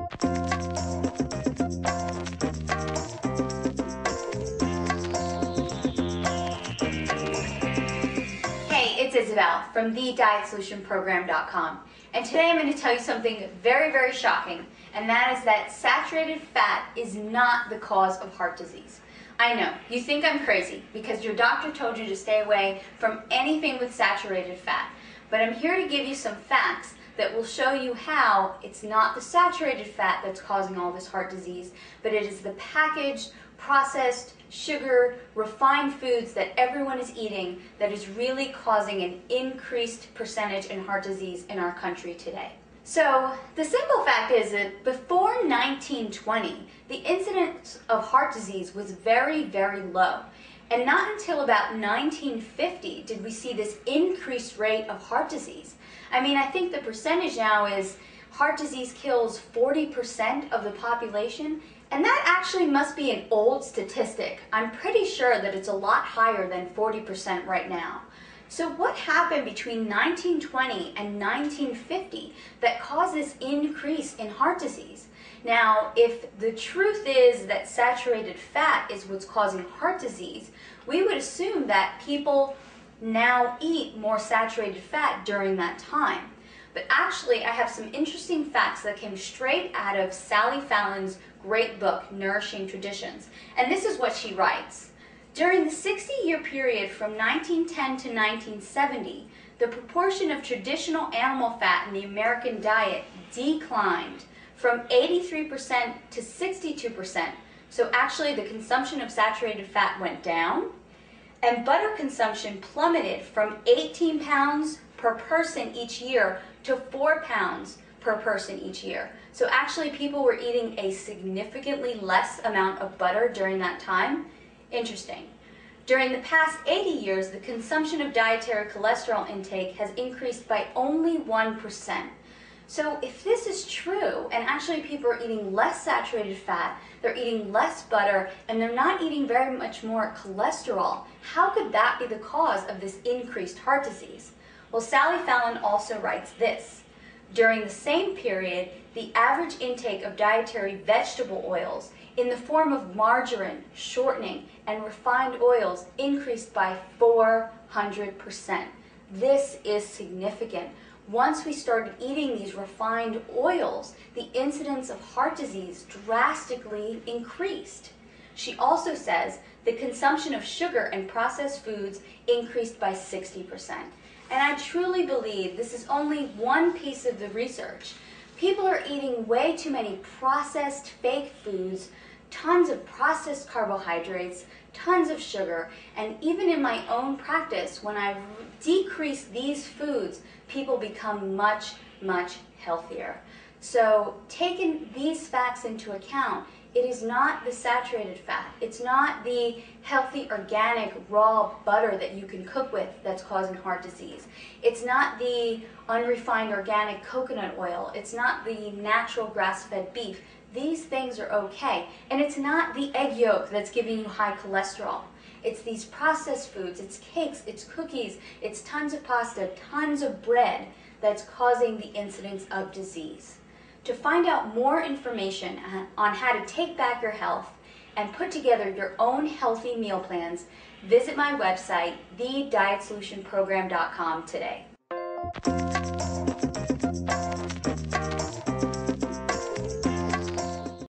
Hey, it's Isabel from thedietsolutionprogram.com, and today I'm going to tell you something very, very shocking, and that is that saturated fat is not the cause of heart disease. I know, you think I'm crazy because your doctor told you to stay away from anything with saturated fat, but I'm here to give you some facts that will show you how it's not the saturated fat that's causing all this heart disease, but it is the packaged, processed, sugar, refined foods that everyone is eating that is really causing an increased percentage in heart disease in our country today. So the simple fact is that before 1920, the incidence of heart disease was very, very low. And not until about 1950 did we see this increased rate of heart disease. I mean, I think the percentage now is heart disease kills 40% of the population, and that actually must be an old statistic. I'm pretty sure that it's a lot higher than 40% right now. So what happened between 1920 and 1950 that caused this increase in heart disease? Now, if the truth is that saturated fat is what's causing heart disease, we would assume that people now eat more saturated fat during that time. But actually, I have some interesting facts that came straight out of Sally Fallon's great book, Nourishing Traditions. And this is what she writes. During the 60-year period from 1910 to 1970, the proportion of traditional animal fat in the American diet declined from 83% to 62%. So actually, the consumption of saturated fat went down, and butter consumption plummeted from 18 pounds per person each year to 4 pounds per person each year. So actually, people were eating a significantly less amount of butter during that time. Interesting. During the past 80 years, the consumption of dietary cholesterol intake has increased by only 1%. So if this is true, and actually people are eating less saturated fat, they're eating less butter, and they're not eating very much more cholesterol, how could that be the cause of this increased heart disease? Well, Sally Fallon also writes this. During the same period, the average intake of dietary vegetable oils in the form of margarine, shortening, and refined oils increased by 400%. This is significant. Once we started eating these refined oils, the incidence of heart disease drastically increased. She also says the consumption of sugar and processed foods increased by 60%. And I truly believe this is only one piece of the research. People are eating way too many processed fake foods, tons of processed carbohydrates, tons of sugar, and even in my own practice, when I decrease these foods, people become much, much healthier. So taking these facts into account, it is not the saturated fat, it's not the healthy organic raw butter that you can cook with that's causing heart disease. It's not the unrefined organic coconut oil, it's not the natural grass-fed beef. These things are okay. And it's not the egg yolk that's giving you high cholesterol. It's these processed foods, it's cakes, it's cookies, it's tons of pasta, tons of bread that's causing the incidence of disease. To find out more information on how to take back your health and put together your own healthy meal plans, visit my website, thedietsolutionprogram.com today.